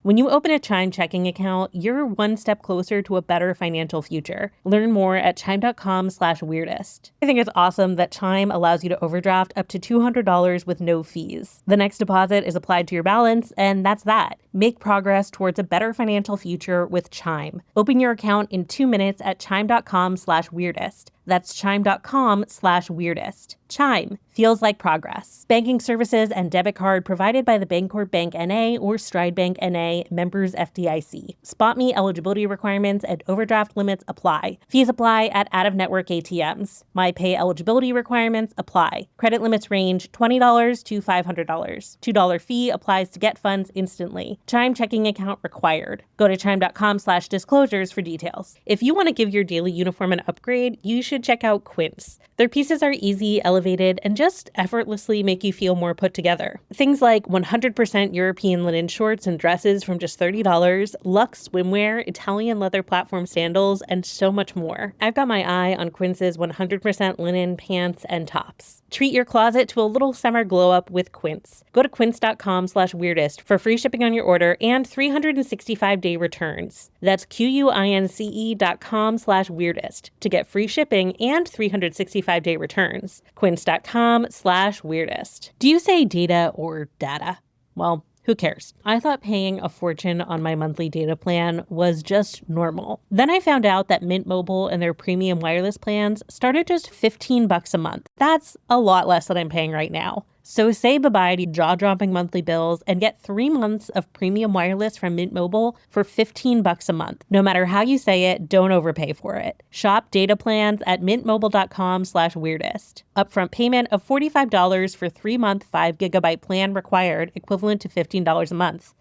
When you open a Chime checking account, you're one step closer to a better financial future. Learn more at chime.com/weirdest. I think it's awesome that Chime allows you to overdraft up to $200 with no fees. The next deposit is applied to your balance, and that's that. Make progress towards a better financial future with Chime. Open your account in 2 minutes at chime.com/weirdest. That's chime.com/weirdest. Chime feels like progress. Banking services and debit card provided by the Bancorp Bank N.A. or Stride Bank N.A. members FDIC. Spot me eligibility requirements and overdraft limits apply. Fees apply at out-of-network ATMs. MyPay eligibility requirements apply. Credit limits range $20 to $500. $2 fee applies to get funds instantly. Chime checking account required. Go to chime.com/disclosures for details. If you want to give your daily uniform an upgrade, you should check out Quince. Their pieces are easy, elevated, and just effortlessly make you feel more put together. Things like 100% European linen shorts and dresses from just $30, luxe swimwear, Italian leather platform sandals, and so much more. I've got my eye on Quince's 100% linen pants and tops. Treat your closet to a little summer glow up with Quince. Go to quince.com/weirdest for free shipping on your order and 365-day returns. That's QUINCE.com/weirdest to get free shipping and 365-day returns. Quince.com/weirdest. Do you say data or data? Well, who cares? I thought paying a fortune on my monthly data plan was just normal. Then I found out that Mint Mobile and their premium wireless plans start at just $15 a month. That's a lot less than I'm paying right now. So say bye-bye to jaw-dropping monthly bills and get 3 months of premium wireless from Mint Mobile for $15 a month. No matter how you say it, don't overpay for it. Shop data plans at mintmobile.com/weirdest. Upfront payment of $45 for 3-month 5GB plan required, equivalent to $15 a month.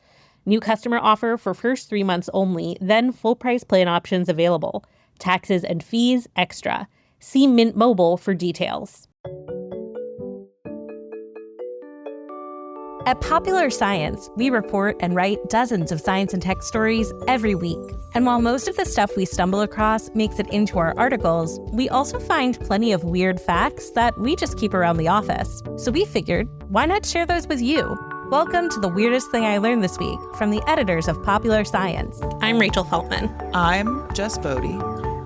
New customer offer for first 3 months only, then full price plan options available. Taxes and fees extra. See Mint Mobile for details. At Popular Science, we report and write dozens of science and tech stories every week. And while most of the stuff we stumble across makes it into our articles, we also find plenty of weird facts that we just keep around the office. So we figured, why not share those with you? Welcome to The Weirdest Thing I Learned This Week from the editors of Popular Science. I'm Rachel Feltman. I'm Jess Bodie.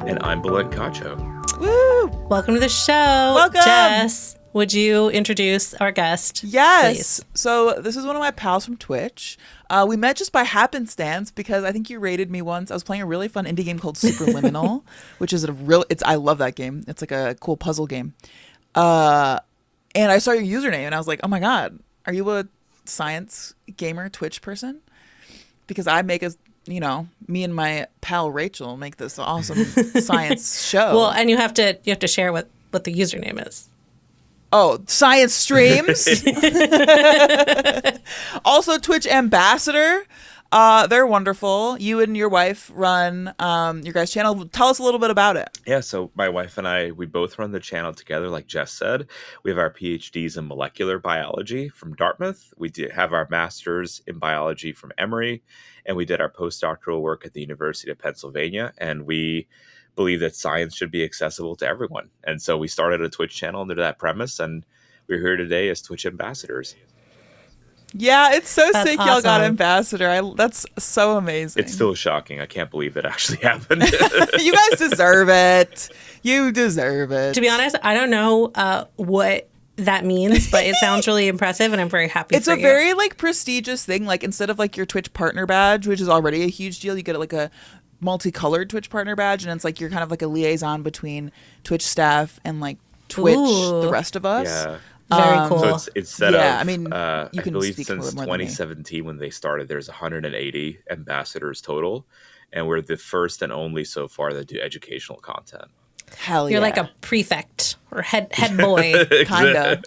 And I'm Balint Kacsoh. Woo! Welcome to the show. Welcome! Jess, would you introduce our guest? Yes. Please? So this is one of my pals from Twitch. We met just by happenstance because I think you rated me once. I was playing a really fun indie game called Superliminal, which is I love that game. It's like a cool puzzle game. And I saw your username and I was like, oh my God, are you a science gamer Twitch person? Because I make me and my pal Rachel make this awesome science show. Well, and you have to share what the username is. Oh, Science Streams. Also, Twitch Ambassador. They're wonderful. You and your wife run your guys' channel. Tell us a little bit about it. Yeah, so my wife and I, we both run the channel together, like Jess said. We have our PhDs in molecular biology from Dartmouth. We have our master's in biology from Emory. And we did our postdoctoral work at the University of Pennsylvania. And we believe that science should be accessible to everyone. And so we started a Twitch channel under that premise. And we're here today as Twitch ambassadors. Yeah, it's so That's sick awesome. y'all got ambassador. That's so amazing. It's still shocking. I can't believe it actually happened. You guys deserve it. You deserve it. To be honest, I don't know what that means, but it sounds really impressive, and I'm very happy It's for a you. very prestigious thing. Like instead of your Twitch partner badge, which is already a huge deal, you get a multicolored Twitch partner badge, and it's you're kind of a liaison between Twitch staff and Twitch, Ooh. the rest of us. Yeah. Very cool. So it's instead Yeah, of, I mean, you I can believe speak since more than me. 2017 when they started, there's 180 ambassadors total. And we're the first and only so far that do educational content. Hell yeah. You're like a prefect or head boy. Kinda.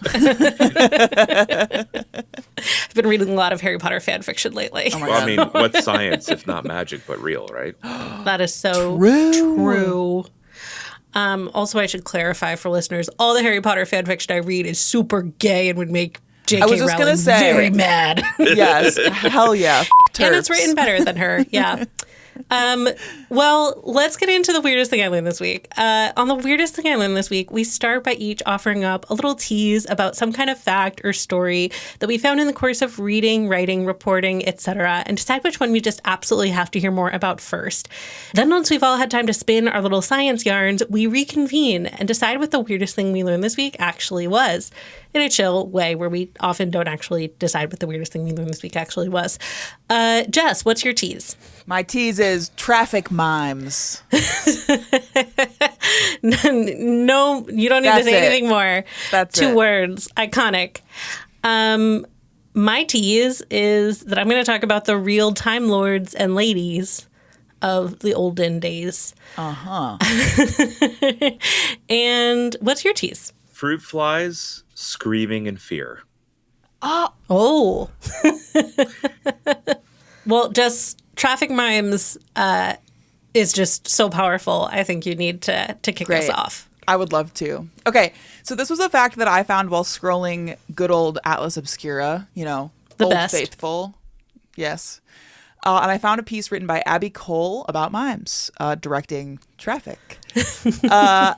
I've been reading a lot of Harry Potter fan fiction lately. Oh my Well, God. I mean, what's science if not magic, but real, right? That is so True. true. Also, I should clarify for listeners, all the Harry Potter fan fiction I read is super gay and would make J.K. I was just Rowling gonna say- very mad. Yes. Hell yeah. And it's Terps. written better than her. Yeah. Well, let's get into the weirdest thing I learned this week. On the weirdest thing I learned this week, we start by each offering up a little tease about some kind of fact or story that we found in the course of reading, writing, reporting, etc., and decide which one we just absolutely have to hear more about first. Then once we've all had time to spin our little science yarns, we reconvene and decide what the weirdest thing we learned this week actually was, in a chill way where we often don't actually decide what the weirdest thing we learned this week actually was. Jess, what's your tease? My tease is traffic mimes. No, you don't need to say anything more. That's Two it. words. Iconic. My tease is that I'm going to talk about the real Time Lords and ladies of the olden days. Uh-huh. And what's your tease? Fruit flies screaming in fear. Oh. Well, just traffic mimes is just so powerful. I think you need to kick us off. I would love to. Okay, so this was a fact that I found while scrolling good old Atlas Obscura, you know, The Old best. Faithful. Yes. And I found a piece written by Abby Cole about mimes, directing Traffic.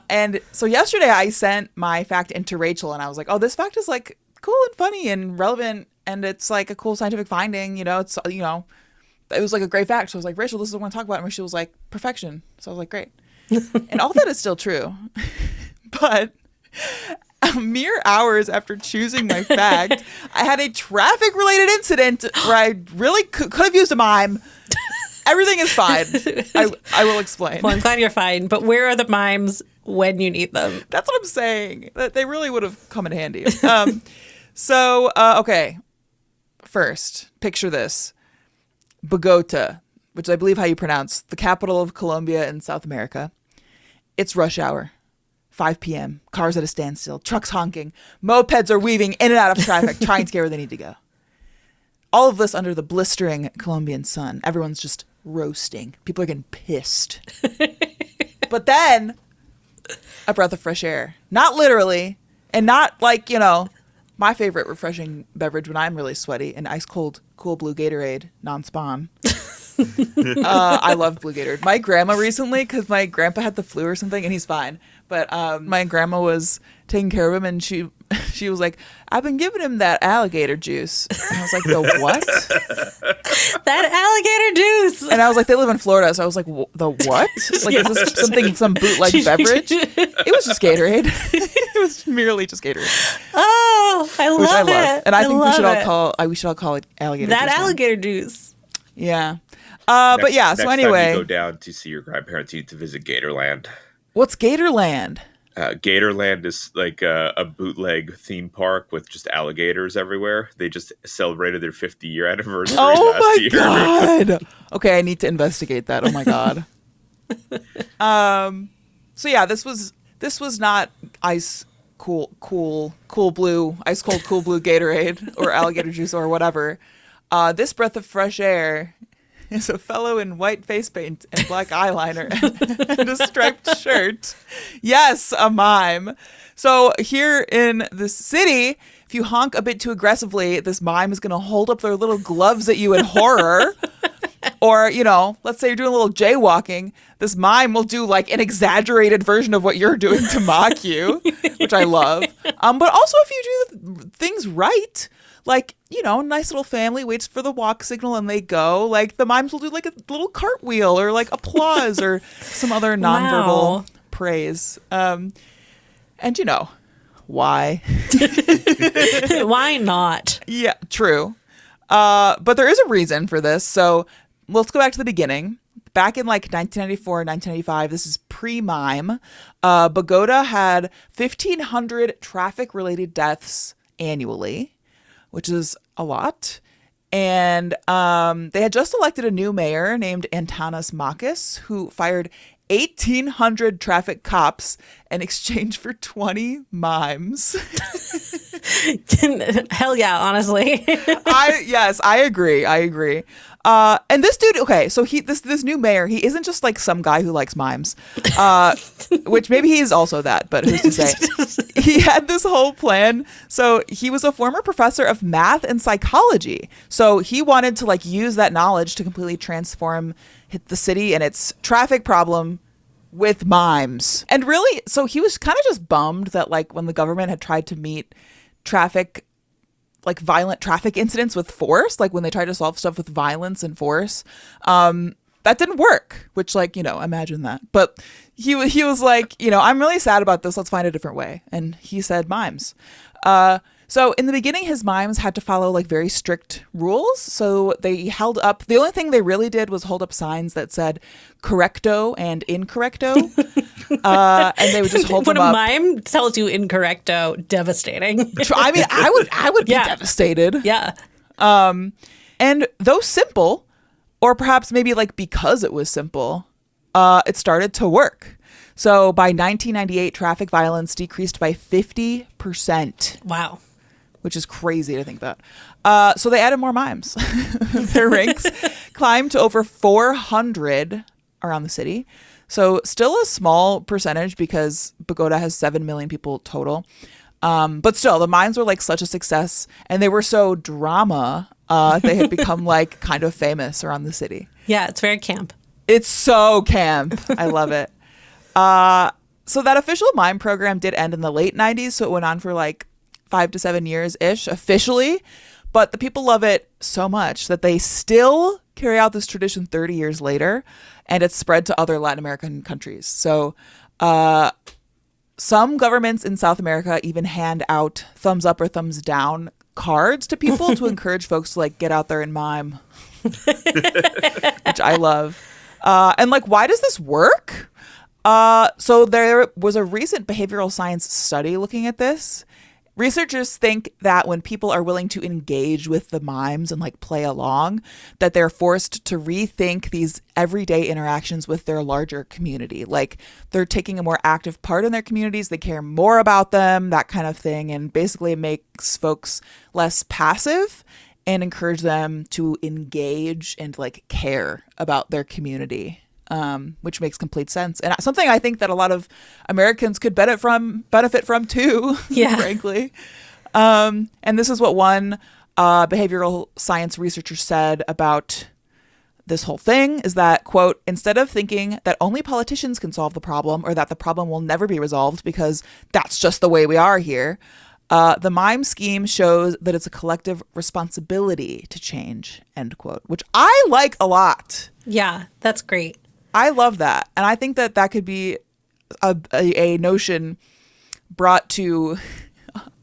And so yesterday I sent my fact into Rachel and I was like, oh, this fact is like cool and funny and relevant. And it's like a cool scientific finding, you know, it was like a great fact. So I was like, Rachel, this is what I want to talk about. And Rachel was like, perfection. So I was like, great. And all that is still true. But mere hours after choosing my fact, I had a traffic-related incident where I really could have used a mime. Everything is fine. I will explain. Well, I'm glad you're fine. But where are the mimes when you need them? That's what I'm saying. That they really would have come in handy. Okay. First, picture this. Bogota, which I believe how you pronounce, the capital of Colombia in South America. It's rush hour. 5 p.m. Cars at a standstill. Trucks honking. Mopeds are weaving in and out of traffic, trying to get where they need to go. All of this under the blistering Colombian sun. Everyone's just roasting. People are getting pissed. But then, a breath of fresh air. Not literally, and not like, you know, my favorite refreshing beverage when I'm really sweaty, an ice cold, cool blue Gatorade, non-spawn. I love blue Gatorade. My grandma recently, because my grandpa had the flu or something, and he's fine. But my grandma was taking care of him, and she was like, I've been giving him that alligator juice. And I was like, the what? That alligator juice. And I was like, they live in Florida. So I was like, the what? Like, is this some bootleg beverage? It was just Gatorade. It was merely just Gatorade. Oh, I love Which I love. it. And I think we should it. all call it alligator That juice now. alligator juice. Yeah. But yeah, so next anyway. time you go down to see your grandparents, you need to visit Gatorland. What's Gatorland? Gatorland is like a bootleg theme park with just alligators everywhere. They just celebrated their 50-year anniversary last year. God. Okay, I need to investigate that. Oh my God. So yeah, this was not ice cool blue, ice cold cool blue Gatorade or alligator juice or whatever. This breath of fresh air is a fellow in white face paint and black eyeliner and a striped shirt. Yes, a mime. So here in the city, if you honk a bit too aggressively, this mime is going to hold up their little gloves at you in horror. Or, you know, let's say you're doing a little jaywalking. This mime will do like an exaggerated version of what you're doing to mock you, which I love. But also if you do things right, like, you know, nice little family waits for the walk signal and they go, like the mimes will do like a little cartwheel or like applause or some other nonverbal praise. And you know, why? Why not? Yeah, true. But there is a reason for this. So let's go back to the beginning. Back in like 1994, 1995, this is pre-mime. Bogota had 1,500 traffic-related deaths annually, which is a lot. And they had just elected a new mayor named Antanas Makis, who fired 1,800 traffic cops in exchange for 20 mimes. Hell yeah, honestly. I agree. And this dude, okay, so this new mayor, he isn't just like some guy who likes mimes, which maybe he is also that, but who's to say? He had this whole plan. So he was a former professor of math and psychology. So he wanted to like use that knowledge to completely transform the city and its traffic problem with mimes. And really, so he was kind of just bummed that like when the government had tried to meet violent traffic incidents with force, like when they tried to solve stuff with violence and force, that didn't work, which like, imagine that. But he was like, I'm really sad about this. Let's find a different way. And he said mimes. So in the beginning, his mimes had to follow like very strict rules. So they held up, the only thing they really did was hold up signs that said correcto and incorrecto. And they would just hold them up. When a mime tells you incorrecto, devastating. I mean, I would be devastated. Yeah. And though simple, or perhaps maybe like because it was simple, it started to work. So by 1998, traffic violence decreased by 50%. Wow. Which is crazy to think about. So they added more mimes. Their ranks climbed to over 400 around the city. So still a small percentage because Bogota has 7 million people total. But still, the mimes were like such a success, and they were so drama. They had become like kind of famous around the city. Yeah, it's very camp. It's so camp. I love it. So that official mime program did end in the late 90s. So it went on for like 5 to 7 years ish officially. But the people love it so much that they still carry out this tradition 30 years later, and it's spread to other Latin American countries. So some governments in South America even hand out thumbs up or thumbs down cards to people to encourage folks to like get out there and mime, which I love. And like, why does this work? So there was a recent behavioral science study looking at this. Researchers think that when people are willing to engage with the mimes and like play along, that they're forced to rethink these everyday interactions with their larger community. Like they're taking a more active part in their communities. They care more about them, that kind of thing. And basically it makes folks less passive and encourage them to engage and like care about their community. Which makes complete sense, and something I think that a lot of Americans could benefit from too. Yeah, frankly. And this is what one behavioral science researcher said about this whole thing: is that, quote, instead of thinking that only politicians can solve the problem or that the problem will never be resolved because that's just the way we are here, the mime scheme shows that it's a collective responsibility to change, end quote, which I like a lot. Yeah, that's great. I love that. And I think that that could be a notion brought to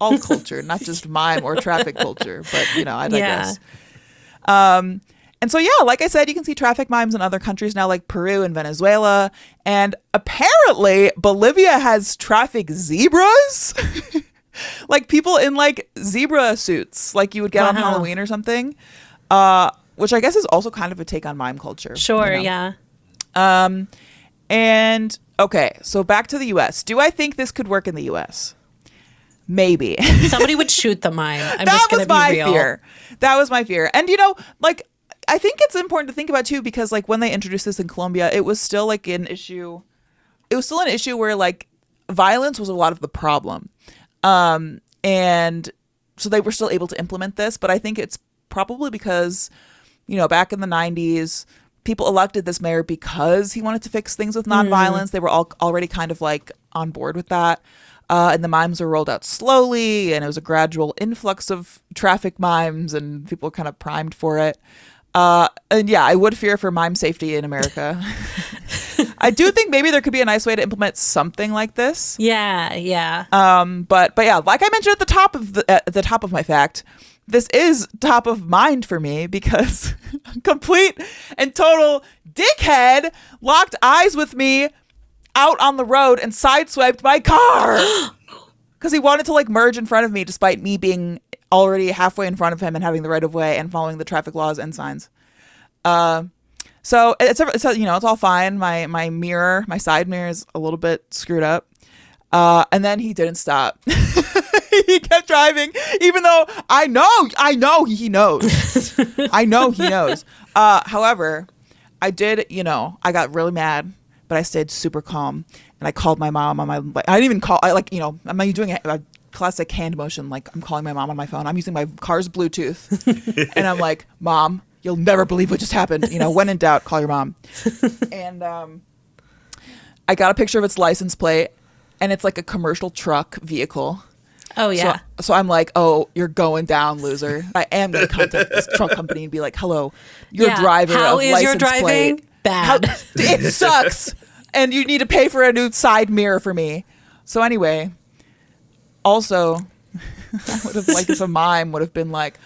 all culture, not just mime or traffic culture, but, I digress. Yeah. And so, yeah, like I said, you can see traffic mimes in other countries now, like Peru and Venezuela. And apparently Bolivia has traffic zebras. Like people in like zebra suits, like you would get on Halloween or something, which I guess is also kind of a take on mime culture. Sure, yeah. And okay, so back to the US. Do I think this could work in the US? Maybe. Somebody would shoot the mime. I'm just going to be real. Fear. That was my fear. And like I think it's important to think about too, because like when they introduced this in Colombia, it was still like an issue. It was still an issue where like violence was a lot of the problem. And so they were still able to implement this, but I think it's probably because, back in the 90s, people elected this mayor because he wanted to fix things with nonviolence. They were all already kind of like on board with that. And the mimes were rolled out slowly, and it was a gradual influx of traffic mimes, and people were kind of primed for it. And yeah, I would fear for mime safety in America. I do think maybe there could be a nice way to implement something like this. Yeah, yeah. But yeah, like I mentioned at the top of my fact, this is top of mind for me because complete and total dickhead locked eyes with me out on the road and sideswiped my car because he wanted to like merge in front of me despite me being already halfway in front of him and having the right of way and following the traffic laws and signs. So it's all fine. My side mirror is a little bit screwed up. And then he didn't stop. He kept driving, even though I know he knows. I know he knows. However, I did, I got really mad, but I stayed super calm. And I called my mom on my, I didn't even call, I'm doing a classic hand motion, like I'm calling my mom on my phone. I'm using my car's Bluetooth. And I'm like, Mom, you'll never believe what just happened. When in doubt, call your mom. And I got a picture of its license plate, and it's like a commercial truck vehicle. Oh, yeah. So I'm like, oh, you're going down, loser. I am going to contact this truck company and be like, hello, your driver How of is license your driving? plate. Bad. It sucks. And you need to pay for a new side mirror for me. So anyway, also, I would have liked if a mime would have been like,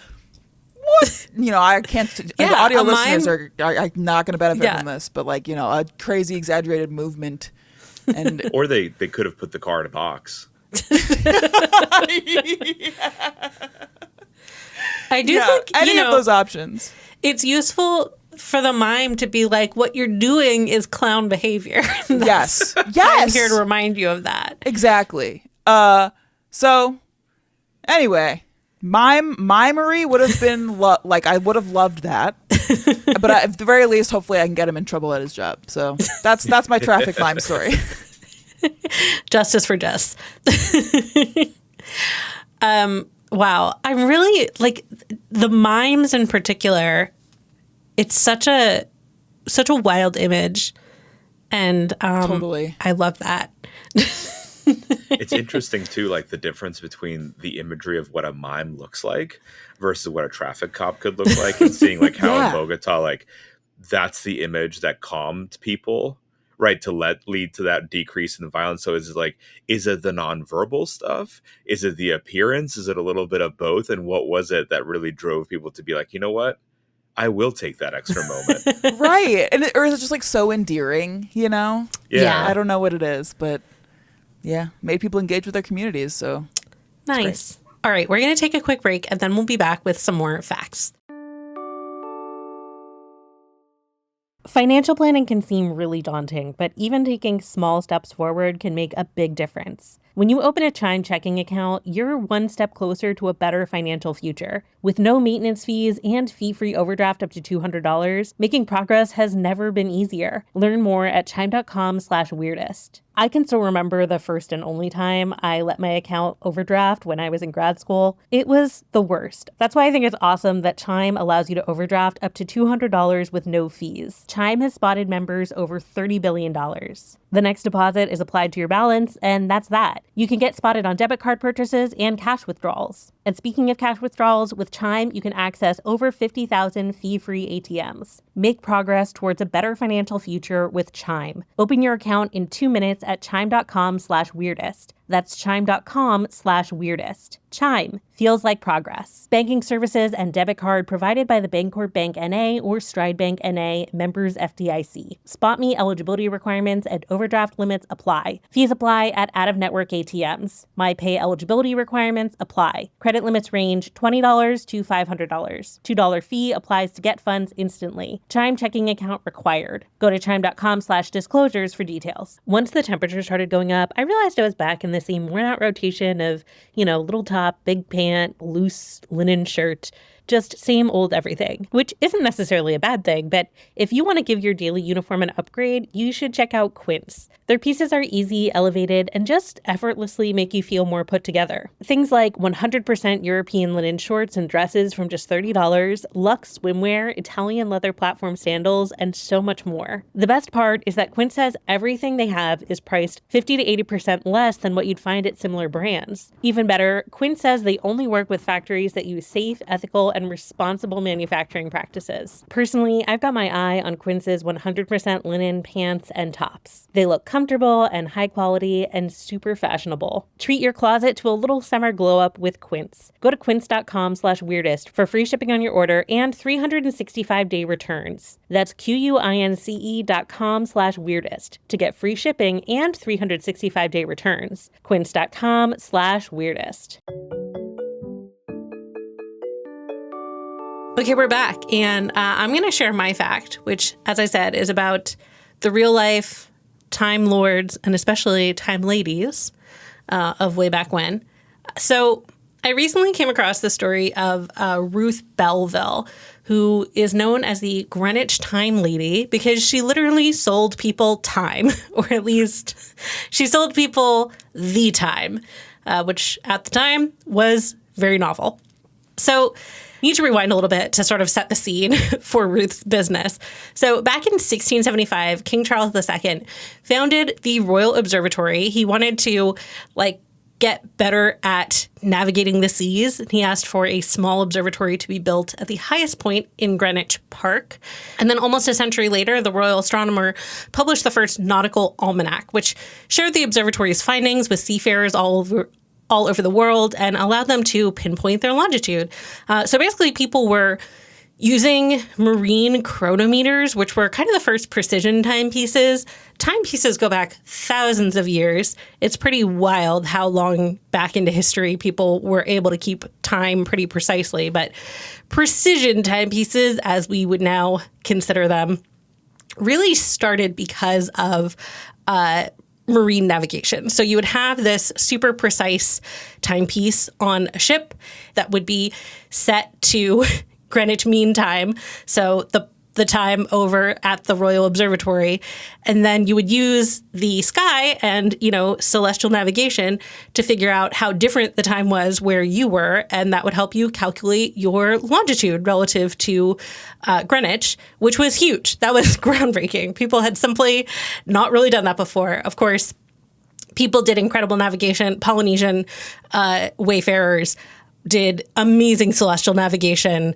what? I can't. The audio listeners are not going to benefit from this, but a crazy exaggerated movement. And Or they could have put the car in a box. I do think any of those options. It's useful for the mime to be like, what you're doing is clown behavior. Yes. I'm here to remind you of that. Exactly. So anyway, mimery would have been I would have loved that. But at the very least, hopefully I can get him in trouble at his job. So that's my traffic mime story. Justice for Jess. Wow. I'm really the mimes in particular. It's such a wild image. And totally. I love that. It's interesting too, the difference between the imagery of what a mime looks like versus what a traffic cop could look like, and seeing how in Bogota, that's the image that calmed people, right? To lead to that decrease in violence. So is it the nonverbal stuff? Is it the appearance? Is it a little bit of both? And what was it that really drove people to be like, you know what? I will take that extra moment. Right. Or is it just so endearing, Yeah. I don't know what it is, but yeah, made people engage with their communities. So nice. All right. We're going to take a quick break, and then we'll be back with some more facts. Financial planning can seem really daunting, but even taking small steps forward can make a big difference. When you open a Chime checking account, you're one step closer to a better financial future. With no maintenance fees and fee-free overdraft up to $200, making progress has never been easier. Learn more at chime.com/weirdest. I can still remember the first and only time I let my account overdraft when I was in grad school. It was the worst. That's why I think it's awesome that Chime allows you to overdraft up to $200 with no fees. Chime has spotted members over $30 billion. The next deposit is applied to your balance, and that's that. You can get spotted on debit card purchases and cash withdrawals. And speaking of cash withdrawals, with Chime, you can access over 50,000 fee-free ATMs. Make progress towards a better financial future with Chime. Open your account in 2 minutes at chime.com/weirdest. That's chime.com/weirdest. Chime feels like progress. Banking services and debit card provided by the Bancorp Bank N.A. or Stride Bank N.A., members FDIC. Spot Me eligibility requirements and overdraft limits apply. Fees apply at out-of-network ATMs. MyPay eligibility requirements apply. Credit limits range $20 to $500. $2 fee applies to get funds instantly. Chime checking account required. Go to chime.com/disclosures for details. Once the temperature started going up, I realized I was back in the same worn-out rotation of, little top, big pant, loose linen shirt, just same old everything, which isn't necessarily a bad thing, but if you want to give your daily uniform an upgrade, you should check out Quince. Their pieces are easy, elevated, and just effortlessly make you feel more put together. Things like 100% European linen shorts and dresses from just $30, luxe swimwear, Italian leather platform sandals, and so much more. The best part is that Quince says everything they have is priced 50 to 80% less than what you'd find at similar brands. Even better, Quince says they only work with factories that use safe, ethical, and responsible manufacturing practices. Personally, I've got my eye on Quince's 100% linen pants and tops. They look comfortable and high quality and super fashionable. Treat your closet to a little summer glow up with Quince. Go to quince.com/weirdest for free shipping on your order and 365-day returns. That's QUINCE.com/weirdest to get free shipping and 365-day returns. Quince.com/weirdest. Okay, we're back, and I'm going to share my fact, which, as I said, is about the real-life time lords and especially time ladies of way back when. So I recently came across the story of Ruth Belville, who is known as the Greenwich Time Lady because she literally sold people time, or at least she sold people the time, which at the time was very novel. So I need to rewind a little bit to sort of set the scene for Ruth's business. So back in 1675, King Charles II founded the Royal Observatory. He wanted to get better at navigating the seas. He asked for a small observatory to be built at the highest point in Greenwich Park. And then almost a century later, the royal astronomer published the first nautical almanac, which shared the observatory's findings with seafarers all over the world and allowed them to pinpoint their longitude. So basically, people were using marine chronometers, which were kind of the first precision timepieces. Timepieces go back thousands of years. It's pretty wild how long back into history people were able to keep time pretty precisely. But precision timepieces, as we would now consider them, really started because of marine navigation. So you would have this super precise timepiece on a ship that would be set to Greenwich Mean Time, so the time over at the Royal Observatory. And then you would use the sky and, celestial navigation to figure out how different the time was where you were, and that would help you calculate your longitude relative to Greenwich, which was huge. That was groundbreaking. People had simply not really done that before. Of course, people did incredible navigation. Polynesian wayfarers did amazing celestial navigation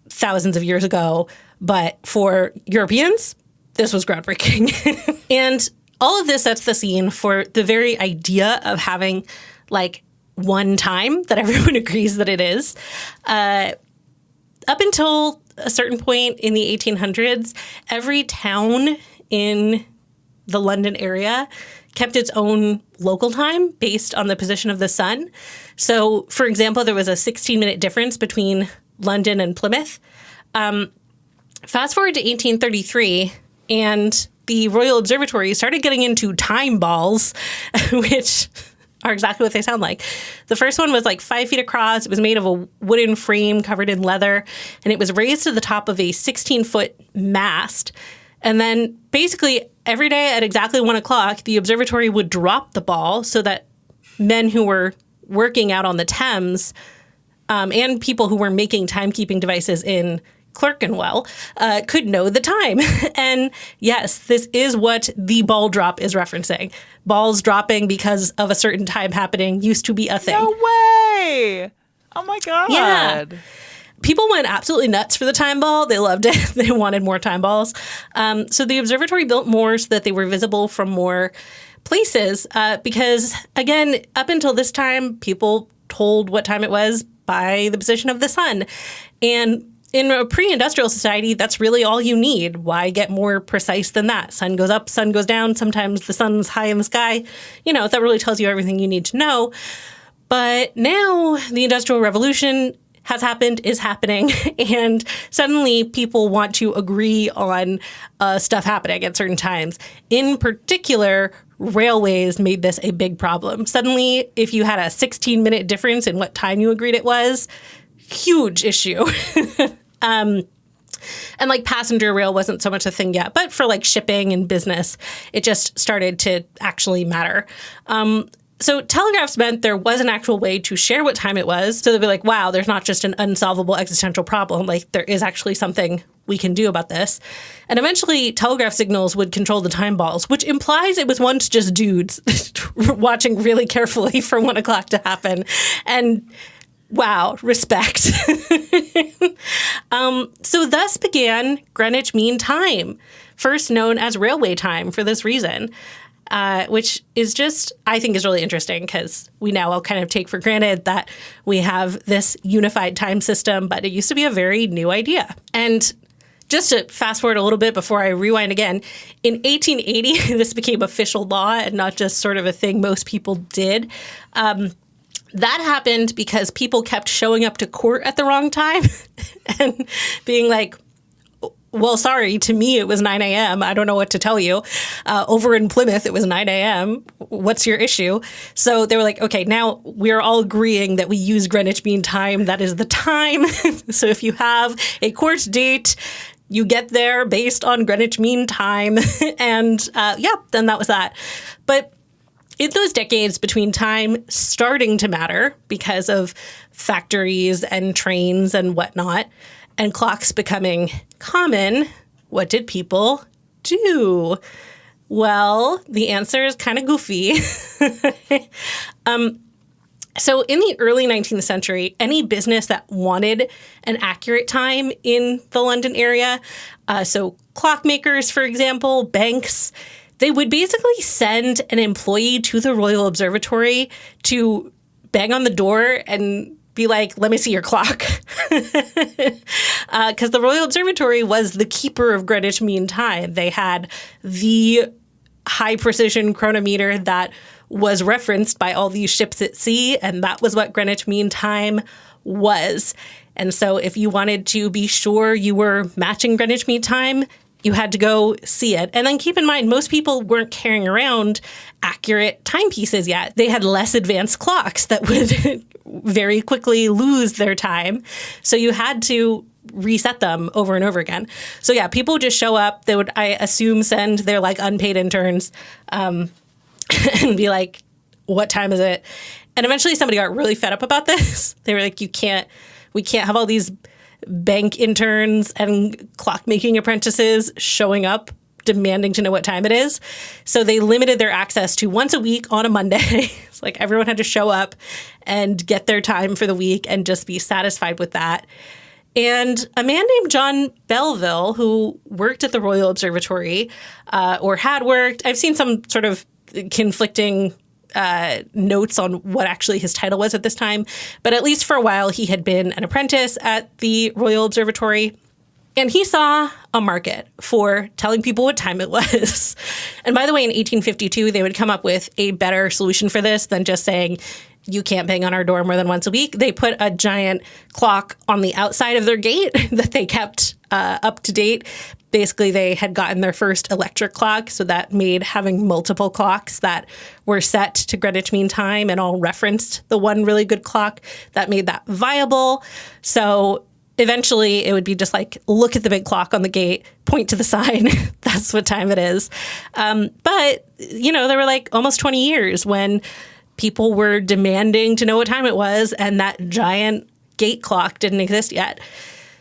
thousands of years ago. But for Europeans, this was groundbreaking. And all of this sets the scene for the very idea of having one time that everyone agrees that it is. Up until a certain point in the 1800s, every town in the London area kept its own local time based on the position of the sun. So, for example, there was a 16-minute difference between London and Plymouth. Fast forward to 1833, and the Royal Observatory started getting into time balls, which are exactly what they sound like. The first one was 5 feet across. It was made of a wooden frame covered in leather, and it was raised to the top of a 16-foot mast. And then basically every day at exactly 1 o'clock, the observatory would drop the ball so that men who were working out on the Thames and people who were making timekeeping devices in Clerkenwell could know the time. And yes, this is what the ball drop is referencing. Balls dropping because of a certain time happening used to be a thing. No way! Oh my God. Yeah. People went absolutely nuts for the time ball. They loved it. They wanted more time balls. So the observatory built more so that they were visible from more places because, again, up until this time, people told what time it was by the position of the sun. And in a pre-industrial society, that's really all you need. Why get more precise than that? Sun goes up, sun goes down. Sometimes the sun's high in the sky. That really tells you everything you need to know. But now the Industrial Revolution has happened, is happening, and suddenly people want to agree on stuff happening at certain times. In particular, railways made this a big problem. Suddenly, if you had a 16-minute difference in what time you agreed it was, huge issue. And passenger rail wasn't so much a thing yet, but for shipping and business, it just started to actually matter. So telegraphs meant there was an actual way to share what time it was. So they'd be like, wow, there's not just an unsolvable existential problem. There is actually something we can do about this. And eventually telegraph signals would control the time balls, which implies it was once just dudes watching really carefully for 1 o'clock to happen. And wow, respect. So thus began Greenwich Mean Time, first known as railway time for this reason. Which is just, I think, is really interesting because we now all kind of take for granted that we have this unified time system, but it used to be a very new idea. And just to fast forward a little bit before I rewind again, in 1880, this became official law and not just sort of a thing most people did. That happened because people kept showing up to court at the wrong time and being like, well, sorry, to me it was 9 a.m. I don't know what to tell you. Over in Plymouth, it was 9 a.m. What's your issue? So they were like, okay, now we're all agreeing that we use Greenwich Mean Time. That is the time. So if you have a court date, you get there based on Greenwich Mean Time. And then that was that. But in those decades between time starting to matter because of factories and trains and whatnot, and clocks becoming common, what did people do? Well, the answer is kind of goofy. So in the early 19th century, any business that wanted an accurate time in the London area, so clockmakers, for example, banks, they would basically send an employee to the Royal Observatory to bang on the door and be like, let me see your clock. Because the Royal Observatory was the keeper of Greenwich Mean Time. They had the high precision chronometer that was referenced by all these ships at sea, and that was what Greenwich Mean Time was. And so if you wanted to be sure you were matching Greenwich Mean Time, you had to go see it. And then keep in mind, most people weren't carrying around accurate timepieces yet. They had less advanced clocks that would very quickly lose their time. So you had to reset them over and over again. So yeah, people would just show up. They would, I assume, send their like unpaid interns and be like, what time is it? And eventually somebody got really fed up about this. They were like, we can't have all these bank interns and clockmaking apprentices showing up demanding to know what time it is. So they limited their access to once a week on a Monday. It's like everyone had to show up and get their time for the week and just be satisfied with that. And a man named John Belleville, who worked at the Royal Observatory, or had worked, I've seen some sort of conflicting notes on what actually his title was at this time. But at least for a while, he had been an apprentice at the Royal Observatory. And he saw a market for telling people what time it was. And by the way, in 1852, they would come up with a better solution for this than just saying, you can't bang on our door more than once a week. They put a giant clock on the outside of their gate that they kept up to date. Basically, they had gotten their first electric clock, so that made having multiple clocks that were set to Greenwich Mean Time and all referenced the one really good clock, that made that viable. So eventually, it would be just like, look at the big clock on the gate, point to the sign. That's what time it is. But, there were like almost 20 years when people were demanding to know what time it was, and that giant gate clock didn't exist yet.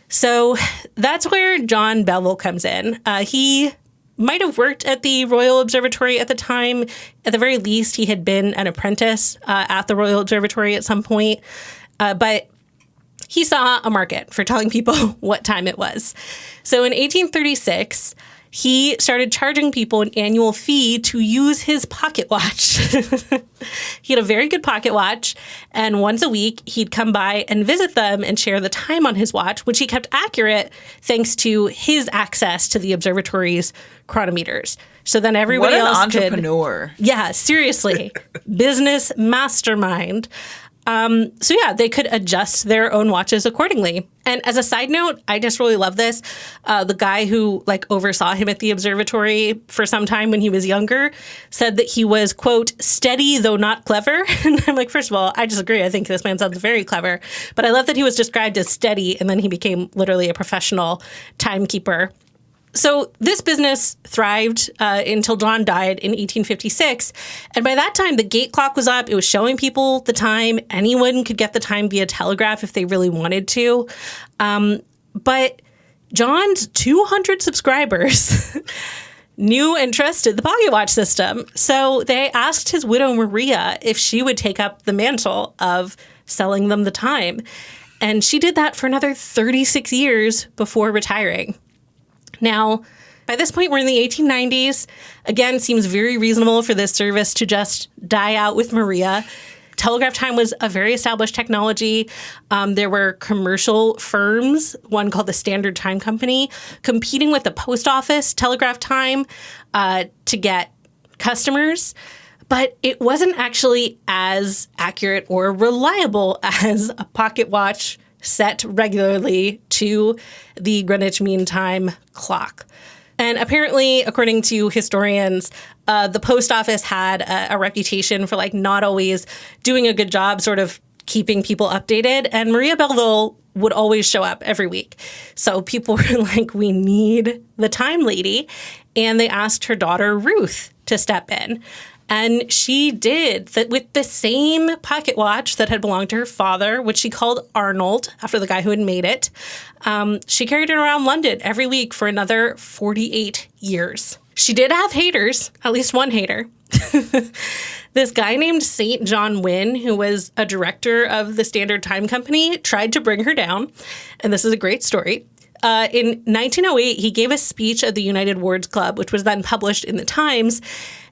So that's where John Belleville comes in. He might have worked at the Royal Observatory at the time. At the very least, he had been an apprentice at the Royal Observatory at some point. But he saw a market for telling people what time it was. So in 1836, he started charging people an annual fee to use his pocket watch. He had a very good pocket watch, and once a week, he'd come by and visit them and share the time on his watch, which he kept accurate thanks to his access to the observatory's chronometers. So then everybody else could... What an entrepreneur. Yeah, seriously. Business mastermind. They could adjust their own watches accordingly. And as a side note, I just really love this. The guy who oversaw him at the observatory for some time when he was younger said that he was, quote, steady though not clever. And I'm like, first of all, I disagree. I think this man sounds very clever. But I love that he was described as steady, and then he became literally a professional timekeeper. So this business thrived until John died in 1856. And by that time, the gate clock was up. It was showing people the time. Anyone could get the time via telegraph if they really wanted to. But John's 200 subscribers knew and trusted the pocket watch system. So they asked his widow, Maria, if she would take up the mantle of selling them the time. And she did that for another 36 years before retiring. Now, by this point, we're in the 1890s. Again, seems very reasonable for this service to just die out with Maria. Telegraph time was a very established technology. There were commercial firms, one called the Standard Time Company, competing with the post office telegraph time to get customers. But it wasn't actually as accurate or reliable as a pocket watch set regularly to the Greenwich Mean Time clock. And apparently, according to historians, the post office had a reputation for like not always doing a good job sort of keeping people updated. And Maria Belleville would always show up every week. So people were like, we need the time lady. And they asked her daughter, Ruth, to step in. And she did that with the same pocket watch that had belonged to her father, which she called Arnold, after the guy who had made it. She carried it around London every week for another 48 years. She did have haters, at least one hater. This guy named St. John Wynne, who was a director of the Standard Time Company, tried to bring her down. And this is a great story. In 1908, he gave a speech at the United Words Club, which was then published in the Times,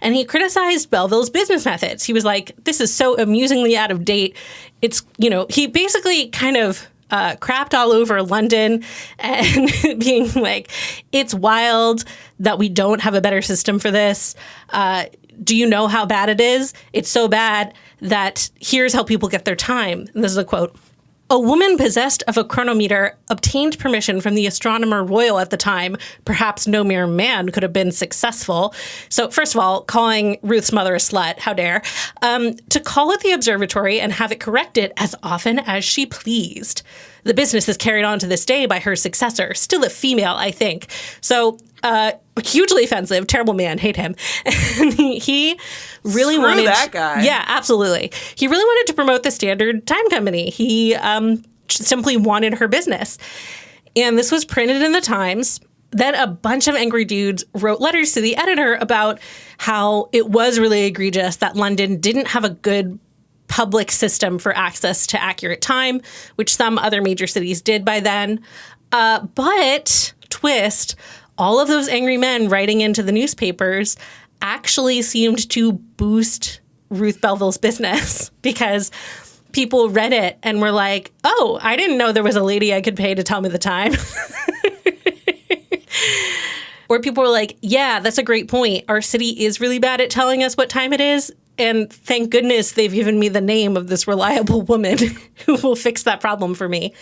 and he criticized Belleville's business methods. He was like, this is so amusingly out of date. It's, he basically kind of crapped all over London and being like, it's wild that we don't have a better system for this. Do you know how bad it is? It's so bad that here's how people get their time. And this is a quote. A woman possessed of a chronometer obtained permission from the astronomer royal at the time. Perhaps no mere man could have been successful. So first of all, calling Ruth's mother a slut, how dare, to call at the observatory and have it corrected as often as she pleased. The business is carried on to this day by her successor, still a female, I think. So hugely offensive, terrible man, hate him. And he really Screw wanted that guy. Yeah, absolutely. He really wanted to promote the Standard Time Company. He simply wanted her business. And this was printed in the Times. Then a bunch of angry dudes wrote letters to the editor about how it was really egregious that London didn't have a good public system for access to accurate time, which some other major cities did by then. But, twist, all of those angry men writing into the newspapers actually seemed to boost Ruth Belleville's business because people read it and were like, oh, I didn't know there was a lady I could pay to tell me the time. Or people were like, yeah, that's a great point. Our city is really bad at telling us what time it is. And thank goodness they've given me the name of this reliable woman who will fix that problem for me.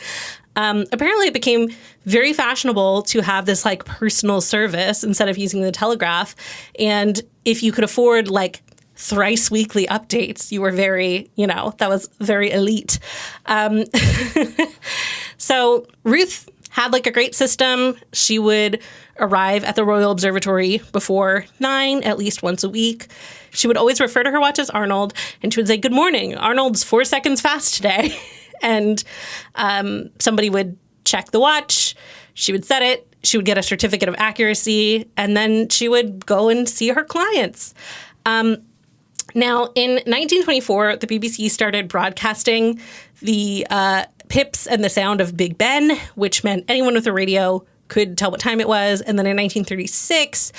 Apparently it became very fashionable to have this like personal service instead of using the telegraph. And if you could afford like thrice weekly updates, you were very, that was very elite. So Ruth had like a great system. She would arrive at the Royal Observatory before 9, at least once a week. She would always refer to her watch as Arnold, and she would say, good morning, Arnold's 4 seconds fast today. And somebody would check the watch, she would set it, she would get a certificate of accuracy, and then she would go and see her clients. Now, in 1924, the BBC started broadcasting the pips and the sound of Big Ben, which meant anyone with a radio could tell what time it was. And then in 1936,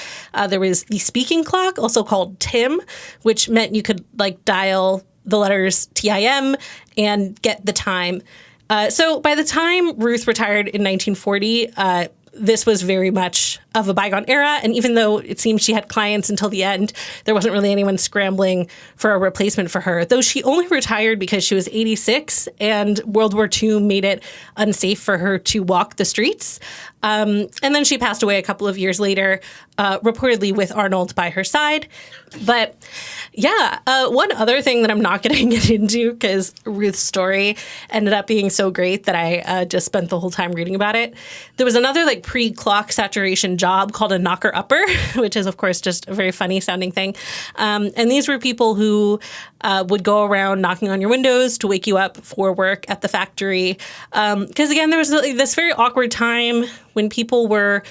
there was the speaking clock, also called TIM, which meant you could like dial the letters TIM and get the time. So by the time Ruth retired in 1940, this was very much of a bygone era. And even though it seemed she had clients until the end, there wasn't really anyone scrambling for a replacement for her, though she only retired because she was 86 and World War II made it unsafe for her to walk the streets. And then she passed away a couple of years later, reportedly with Arnold by her side. But yeah, one other thing that I'm not going to get into because Ruth's story ended up being so great that I just spent the whole time reading about it. There was another like pre-clock saturation job called a knocker-upper, which is of course just a very funny sounding thing. And these were people who would go around knocking on your windows to wake you up for work at the factory. Because again, there was this very awkward time when people were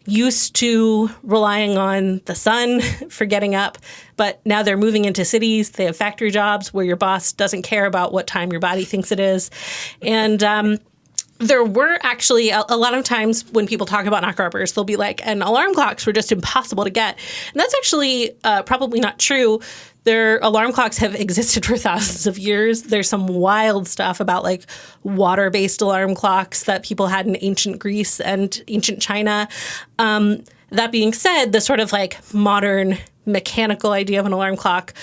used to relying on the sun for getting up, but now they're moving into cities. They have factory jobs where your boss doesn't care about what time your body thinks it is. And there were actually a lot of times when people talk about knocker-uppers, they'll be like, and alarm clocks were just impossible to get. And that's actually probably not true. Their alarm clocks have existed for thousands of years. There's some wild stuff about like water-based alarm clocks that people had in ancient Greece and ancient China. That being said, the sort of like modern mechanical idea of an alarm clock,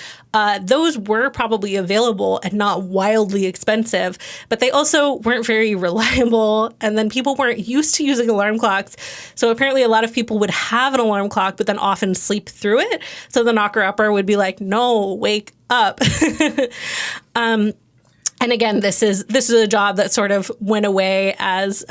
those were probably available and not wildly expensive, but they also weren't very reliable. And then people weren't used to using alarm clocks. So apparently a lot of people would have an alarm clock, but then often sleep through it. So the knocker-upper would be like, no, wake up. And again, this is a job that sort of went away as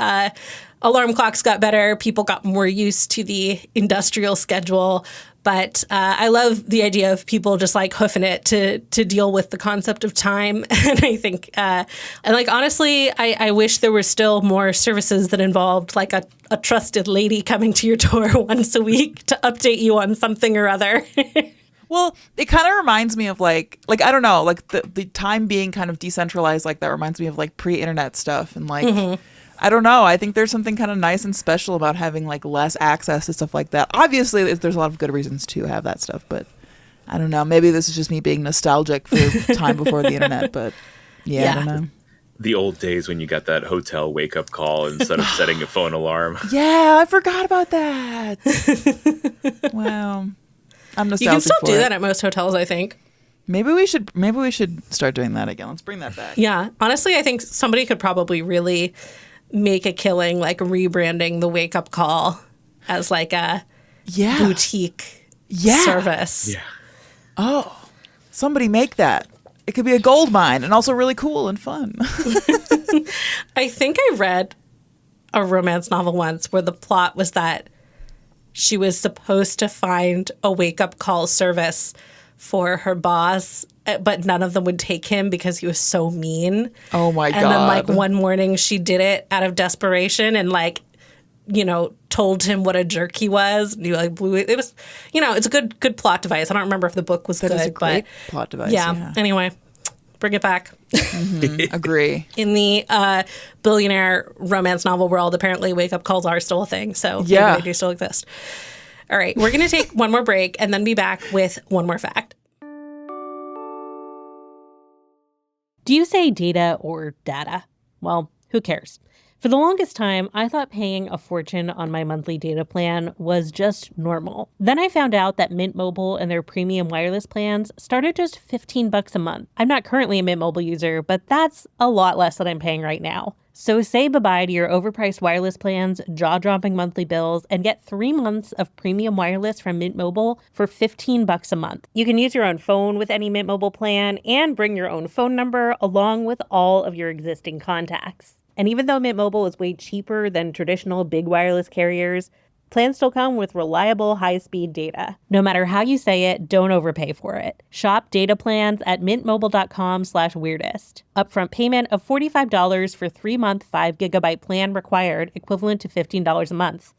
alarm clocks got better. People got more used to the industrial schedule. But I love the idea of people just like hoofing it to deal with the concept of time. And I think, and like, honestly, I wish there were still more services that involved like a trusted lady coming to your door once a week to update you on something or other. Well, it kind of reminds me of like I don't know, like the time being kind of decentralized like that reminds me of like pre-internet stuff and like I don't know. I think there's something kind of nice and special about having like less access to stuff like that. Obviously, there's a lot of good reasons to have that stuff, but I don't know. Maybe this is just me being nostalgic for time before the internet, but yeah, I don't know. The old days when you got that hotel wake-up call instead of setting a phone alarm. Yeah, I forgot about that. Wow. I'm nostalgic. You can still for do it. that at most hotels, I think. Maybe we should start doing that again. Let's bring that back. Yeah. Honestly, I think somebody could probably really make a killing, like rebranding the wake up call as like a boutique service. Yeah. Oh, somebody make that. It could be a gold mine and also really cool and fun. I think I read a romance novel once where the plot was that she was supposed to find a wake up call service for her boss, but none of them would take him because he was so mean. Oh my God. And then like one morning she did it out of desperation and like, you know, told him what a jerk he was. And he like blew it. It was, you know, it's a good plot device. I don't remember if the book was good. That is a great but plot device. yeah. Anyway, bring it back. Agree. In the billionaire romance novel world, apparently wake up calls are still a thing. So maybe Yeah. they do still exist. All right, we're going to take one more break and then be back with one more fact. Do you say data or data? Well, who cares? For the longest time, I thought paying a fortune on my monthly data plan was just normal. Then I found out that Mint Mobile and their premium wireless plans start at just $15 a month. I'm not currently a Mint Mobile user, but that's a lot less than I'm paying right now. So say bye-bye to your overpriced wireless plans, jaw-dropping monthly bills, and get 3 months of premium wireless from Mint Mobile for $15 a month. You can use your own phone with any Mint Mobile plan and bring your own phone number along with all of your existing contacts. And even though Mint Mobile is way cheaper than traditional big wireless carriers, plans still come with reliable high-speed data. No matter how you say it, don't overpay for it. Shop data plans at mintmobile.com/weirdest. Upfront payment of $45 for 3-month 5GB plan required, equivalent to $15 a month.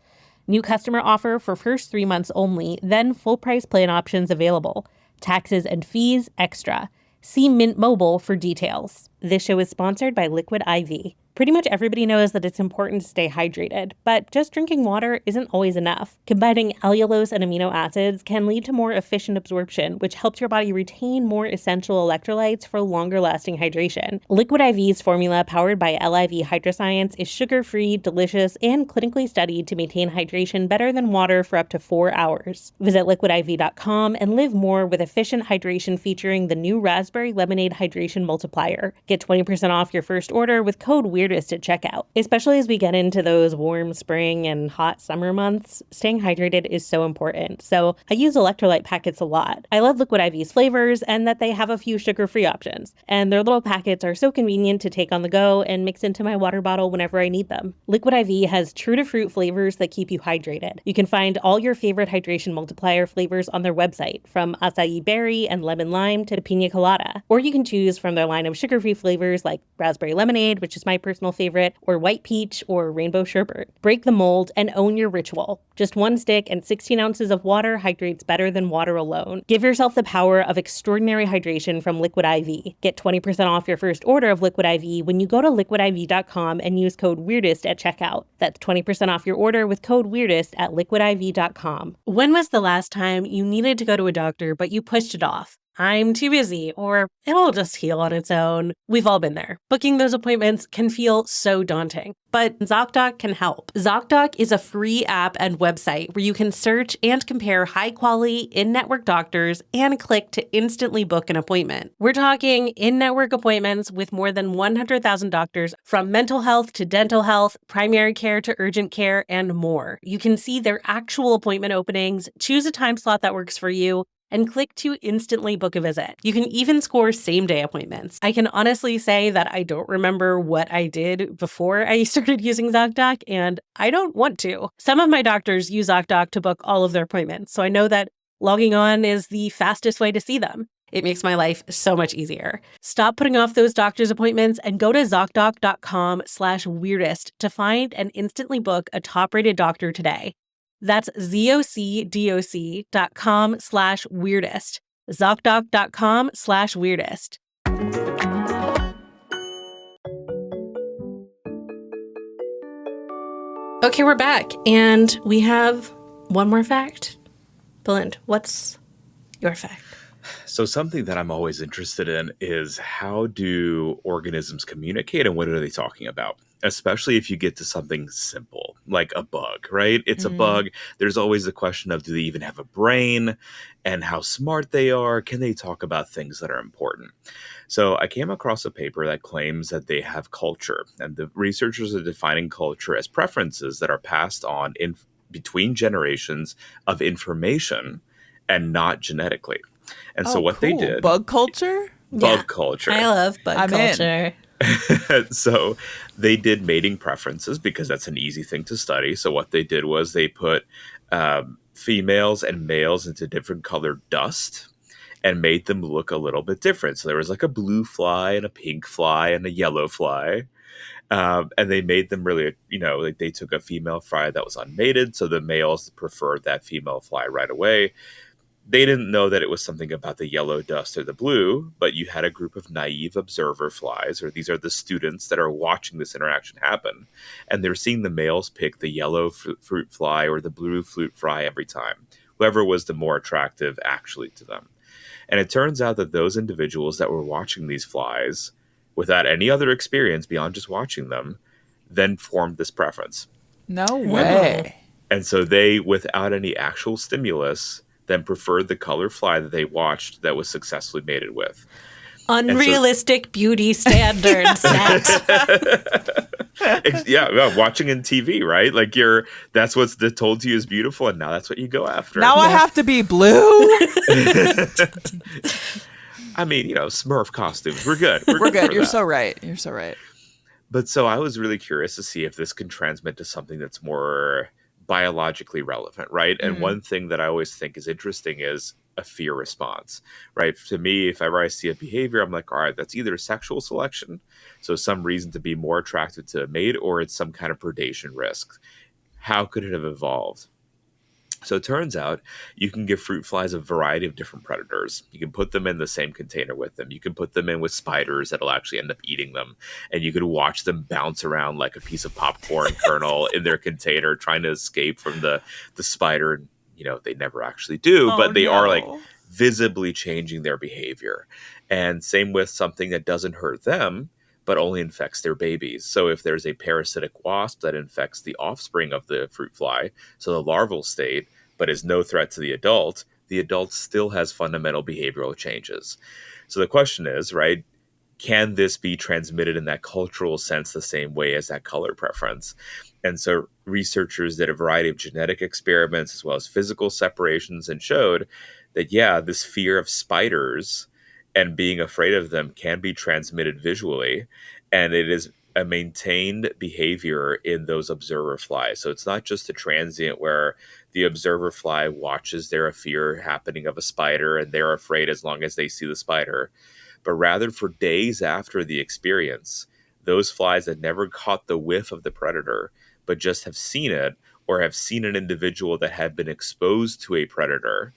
New customer offer for first 3 months only, then full price plan options available. Taxes and fees extra. See Mint Mobile for details. This show is sponsored by Liquid IV. Pretty much everybody knows that it's important to stay hydrated, but just drinking water isn't always enough. Combining allulose and amino acids can lead to more efficient absorption, which helps your body retain more essential electrolytes for longer-lasting hydration. Liquid IV's formula, powered by LIV Hydroscience, is sugar-free, delicious, and clinically studied to maintain hydration better than water for up to 4 hours. Visit liquidiv.com and live more with efficient hydration featuring the new Raspberry Lemonade Hydration Multiplier. Get 20% off your first order with code WEIRDEST at checkout. Especially as we get into those warm spring and hot summer months, staying hydrated is so important. So I use electrolyte packets a lot. I love Liquid IV's flavors and that they have a few sugar-free options. And their little packets are so convenient to take on the go and mix into my water bottle whenever I need them. Liquid IV has true-to-fruit flavors that keep you hydrated. You can find all your favorite hydration multiplier flavors on their website, from acai berry and lemon lime to pina colada. Or you can choose from their line of sugar-free flavors like raspberry lemonade, which is my personal favorite, or white peach or rainbow sherbet. Break the mold and own your ritual. Just 1 stick and 16 ounces of water hydrates better than water alone. Give yourself the power of extraordinary hydration from Liquid IV. Get 20% off your first order of Liquid IV when you go to liquidiv.com and use code WEIRDEST at checkout. That's 20% off your order with code WEIRDEST at liquidiv.com. When was the last time you needed to go to a doctor but you pushed it off? I'm too busy, or it'll just heal on its own. We've all been there. Booking those appointments can feel so daunting, but ZocDoc can help. ZocDoc is a free app and website where you can search and compare high-quality in-network doctors and click to instantly book an appointment. We're talking in-network appointments with more than 100,000 doctors, from mental health to dental health, primary care to urgent care, and more. You can see their actual appointment openings, choose a time slot that works for you, and click to instantly book a visit. You can even score same-day appointments. I can honestly say that I don't remember what I did before I started using ZocDoc, and I don't want to. Some of my doctors use ZocDoc to book all of their appointments, so I know that logging on is the fastest way to see them. It makes my life so much easier. Stop putting off those doctor's appointments and go to ZocDoc.com/weirdest to find and instantly book a top-rated doctor today. That's ZocDoc.com/weirdest. ZocDoc.com/weirdest. Okay, we're back, and we have one more fact. Balint, what's your fact? So something that I'm always interested in is, how do organisms communicate and what are they talking about? Especially if you get to something simple like a bug, right? It's a bug. There's always the question of, do they even have a brain and how smart they are? Can they talk about things that are important? So I came across a paper that claims that they have culture, and the researchers are defining culture as preferences that are passed on in between generations of information and not genetically. And so what they did, bug culture? bug culture. I love bug culture. So they did mating preferences because that's an easy thing to study. So what they did was they put females and males into different colored dust and made them look a little bit different. So there was like a blue fly and a pink fly and a yellow fly. And they made them really, like they took a female fly that was unmated. So the males preferred that female fly right away. They didn't know that it was something about the yellow dust or the blue, but you had a group of naive observer flies, or these are the students that are watching this interaction happen. And they're seeing the males pick the yellow fruit fly or the blue fruit fly every time, whoever was the more attractive actually to them. And it turns out that those individuals that were watching these flies without any other experience beyond just watching them then formed this preference. No way. And so they, without any actual stimulus, then preferred the color fly that they watched that was successfully mated with. Unrealistic beauty standards. Yeah, watching in TV, right? Like that's what's told to you is beautiful, and now that's what you go after. Now I have to be blue? I mean, Smurf costumes. We're good. We're good. You're so right. You're so right. But so I was really curious to see if this can transmit to something that's more biologically relevant, right? And one thing that I always think is interesting is a fear response, right? To me, if ever I see a behavior, I'm like, all right, that's either sexual selection, so some reason to be more attracted to a mate, or it's some kind of predation risk. How could it have evolved? So it turns out you can give fruit flies a variety of different predators. You can put them in the same container with them. You can put them in with spiders that'll actually end up eating them. And you could watch them bounce around like a piece of popcorn kernel in their container trying to escape from the spider. They never actually do, but they are like visibly changing their behavior. And same with something that doesn't hurt them, but only infects their babies. So if there's a parasitic wasp that infects the offspring of the fruit fly, so the larval state, but is no threat to the adult still has fundamental behavioral changes. So the question is, right, can this be transmitted in that cultural sense the same way as that color preference? And so researchers did a variety of genetic experiments as well as physical separations and showed that, this fear of spiders and being afraid of them can be transmitted visually, and it is a maintained behavior in those observer flies. So it's not just a transient where the observer fly watches their fear happening of a spider and they're afraid as long as they see the spider, but rather for days after the experience, those flies that never caught the whiff of the predator, but just have seen it or have seen an individual that had been exposed to a predator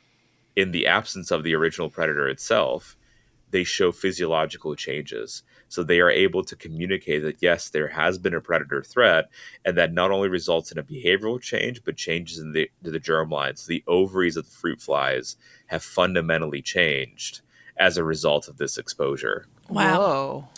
in the absence of the original predator itself, they show physiological changes. So they are able to communicate that, yes, there has been a predator threat, and that not only results in a behavioral change, but changes in the germ lines. The ovaries of the fruit flies have fundamentally changed, as a result of this exposure. Wow. Whoa.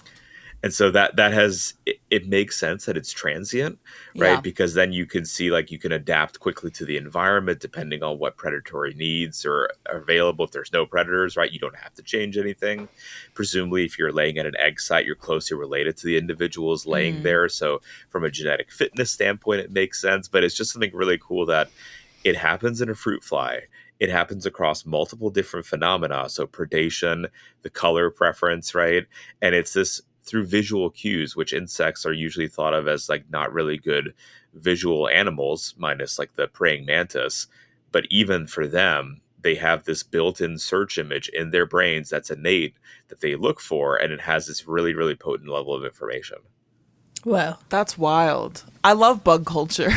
And so that has it makes sense that it's transient, right? Yeah. Because then you can see like you can adapt quickly to the environment depending on what predatory needs are available. If there's no predators, right, you don't have to change anything. Presumably, if you're laying at an egg site, you're closely related to the individuals laying there. So from a genetic fitness standpoint, it makes sense. But it's just something really cool that it happens in a fruit fly. It happens across multiple different phenomena. So predation, the color preference, right? And it's this through visual cues, which insects are usually thought of as like not really good visual animals, minus like the praying mantis. But even for them, they have this built-in search image in their brains that's innate that they look for, and it has this really, really potent level of information. Whoa. That's wild. I love bug culture.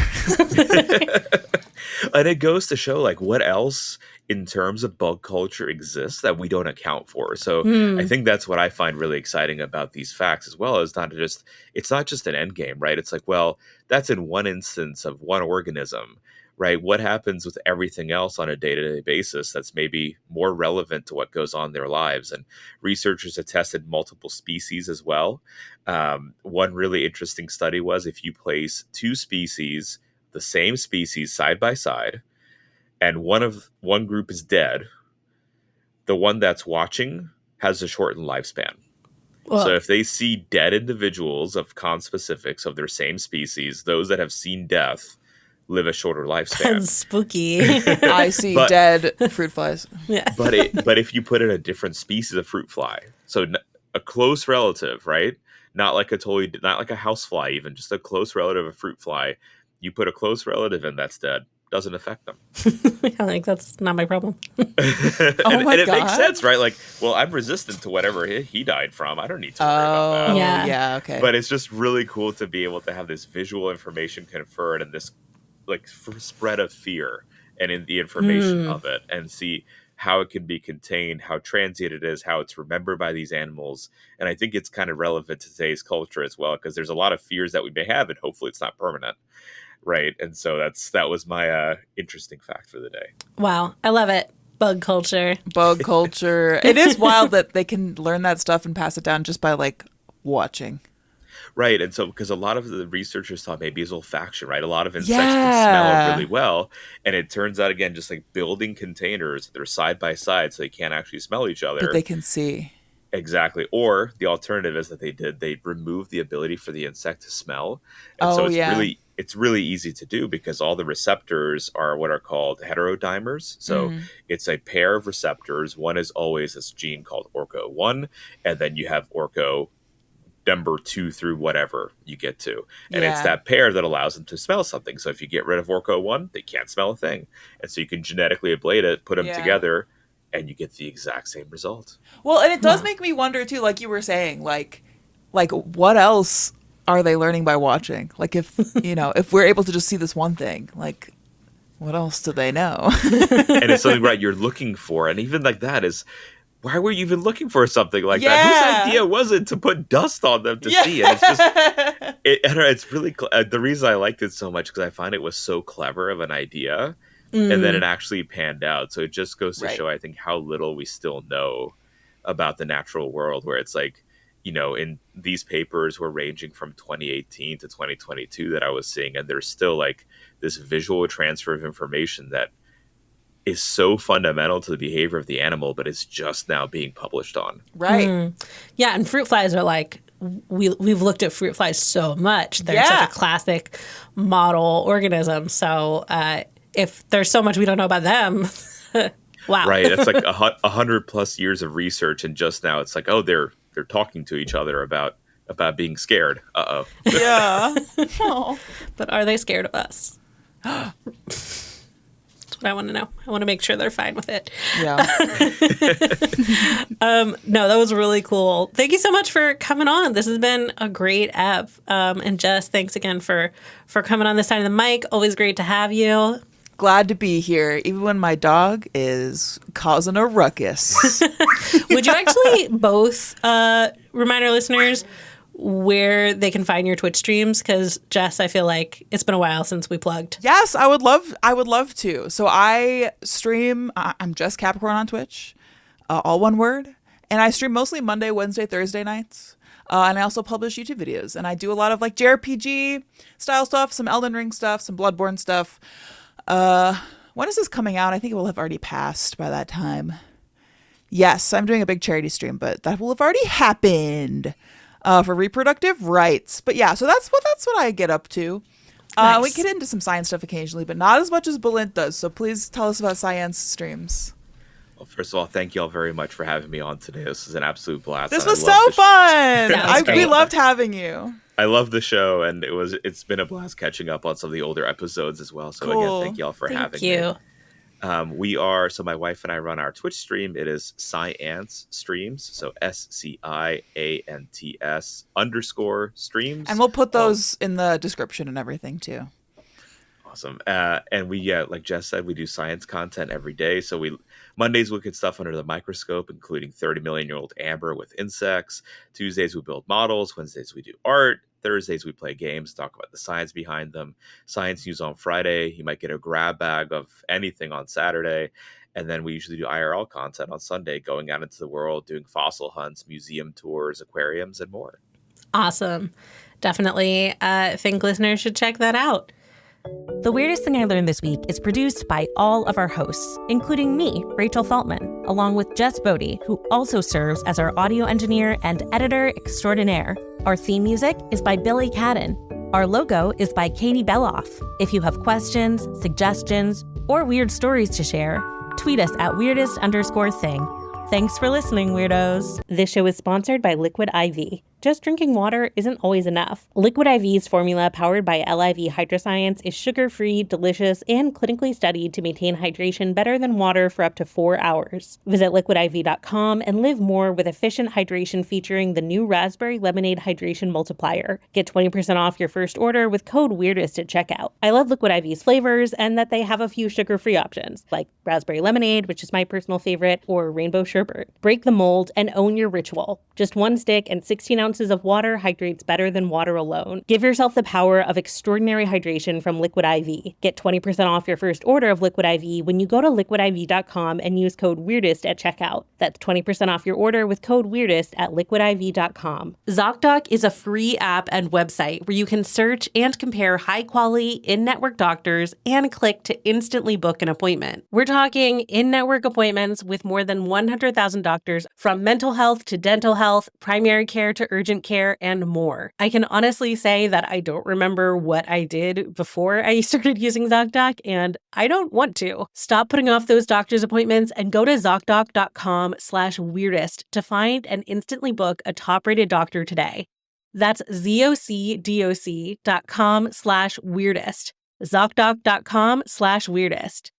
And it goes to show like what else in terms of bug culture exists that we don't account for. So I think that's what I find really exciting about these facts as well, is it's not just an end game, right? It's like, well, that's in one instance of one organism, right? What happens with everything else on a day-to-day basis that's maybe more relevant to what goes on in their lives? And researchers have tested multiple species as well. One really interesting study was if you place two species, the same species side by side, and one group is dead, the one that's watching has a shortened lifespan. Well, So if they see dead individuals of conspecifics of their same species, those that have seen death live a shorter lifespan. that's spooky. I see But- dead fruit flies. Yeah. but if you put in a different species of fruit fly, so a close relative, right? Not like a house fly, even just a close relative of fruit fly. You put a close relative in that's dead, doesn't affect them. Like, that's not my problem. and, my and it makes God. sense, right? Like, well, I'm resistant to whatever he died from. I don't need to worry about that. Oh, Yeah. yeah, okay. But it's just really cool to be able to have this visual information conferred and this like spread of fear and in the information of it, and see how it can be contained, how transient it is, how it's remembered by these animals. And I think it's kind of relevant to today's culture as well, because there's a lot of fears that we may have, and hopefully it's not permanent. Right. And so that was my interesting fact for the day. Wow. I love it. Bug culture. Bug culture. It is wild that they can learn that stuff and pass it down just by like watching. Right. And so because a lot of the researchers thought maybe it's olfaction, right? A lot of insects can smell really well. And it turns out, again, just like building containers, they're side by side so they can't actually smell each other. But they can see. Exactly. Or the alternative is that they removed the ability for the insect to smell. And so it's really easy to do because all the receptors are what are called heterodimers. So it's a pair of receptors. One is always this gene called ORCO1, and then you have ORCO number 2 through whatever you get to. And it's that pair that allows them to smell something. So if you get rid of ORCO1, they can't smell a thing. And so you can genetically ablate it, put them together, and you get the exact same result. Well, and it does make me wonder too, like you were saying, like what else are they learning by watching? Like if, if we're able to just see this one thing, like what else do they know? And it's something, right, you're looking for. And even like that is, why were you even looking for something like that? Whose idea was it to put dust on them to see? And it's just, I don't know, it's really, the reason I liked it so much because I find it was so clever of an idea. And then it actually panned out. So it just goes to show, I think, how little we still know about the natural world, where it's like, in these papers were ranging from 2018 to 2022 that I was seeing, and there's still like this visual transfer of information that is so fundamental to the behavior of the animal, but it's just now being published on. Right. Yeah, and fruit flies are like, we've looked at fruit flies so much. They're such a classic model organism. So if there's so much we don't know about them, wow. Right. It's like 100+ years of research, and just now it's like, oh, they're talking to each other about being scared. Uh-oh. Yeah. Oh. But are they scared of us? That's what I want to know. I want to make sure they're fine with it. Yeah. No, that was really cool. Thank you so much for coming on. This has been a great ep. And Jess, thanks again for coming on this side of the mic. Always great to have you. Glad to be here, even when my dog is causing a ruckus. Would you actually both remind our listeners where they can find your Twitch streams? Because Jess, I feel like it's been a while since we plugged. Yes, I would love to. So I stream, I'm Jess Capricorn on Twitch, all one word. And I stream mostly Monday, Wednesday, Thursday nights. And I also publish YouTube videos. And I do a lot of like JRPG style stuff, some Elden Ring stuff, some Bloodborne stuff. When is this coming out? I think it will have already passed by that time. Yes, I'm doing a big charity stream, but that will have already happened for reproductive rights. But yeah, so that's what I get up to. Nice. We get into some science stuff occasionally, but not as much as Balint does. So please tell us about science streams. Well, first of all, thank you all very much for having me on today. This was an absolute blast. This and I was love so the fun. That was We great. loved having you. I love the show, and it's been a blast catching up on some of the older episodes as well. So Cool. again, thank you all for having Thank you. me. So my wife and I run our Twitch stream. It is Science Streams. So SCIANTS_streams. And we'll put those in the description and everything too. Awesome. And we, like Jess said, we do science content every day. So Mondays we look at stuff under the microscope, including 30 million-year-old amber with insects. Tuesdays we build models. Wednesdays we do art. Thursdays we play games, talk about the science behind them. Science news on Friday. You might get a grab bag of anything on Saturday. And then we usually do IRL content on Sunday, going out into the world, doing fossil hunts, museum tours, aquariums, and more. Awesome. Definitely think listeners should check that out. The Weirdest Thing I Learned This Week is produced by all of our hosts, including me, Rachel Feltman, along with Jess Bodie, who also serves as our audio engineer and editor extraordinaire. Our theme music is by Billy Cadden. Our logo is by Katie Beloff. If you have questions, suggestions, or weird stories to share, tweet us at weirdest_thing. Thanks for listening, weirdos. This show is sponsored by Liquid IV. Just drinking water isn't always enough. Liquid IV's formula, powered by LIV Hydroscience, is sugar-free, delicious, and clinically studied to maintain hydration better than water for up to 4 hours. Visit liquidiv.com and live more with efficient hydration featuring the new Raspberry Lemonade Hydration Multiplier. Get 20% off your first order with code WEIRDEST at checkout. I love Liquid IV's flavors and that they have a few sugar-free options, like Raspberry Lemonade, which is my personal favorite, or Rainbow Sherbet. Break the mold and own your ritual. Just one stick and 16 ounces of water hydrates better than water alone. Give yourself the power of extraordinary hydration from Liquid IV. Get 20% off your first order of Liquid IV when you go to liquidiv.com and use code WEIRDEST at checkout. That's 20% off your order with code WEIRDEST at liquidiv.com. ZocDoc is a free app and website where you can search and compare high-quality in-network doctors and click to instantly book an appointment. We're talking in-network appointments with more than 100,000 doctors, from mental health to dental health, primary care to urgent care, and more. I can honestly say that I don't remember what I did before I started using ZocDoc, and I don't want to. Stop putting off those doctor's appointments and go to ZocDoc.com/weirdest to find and instantly book a top-rated doctor today. That's ZocDoc.com/weirdest. ZocDoc.com/weirdest.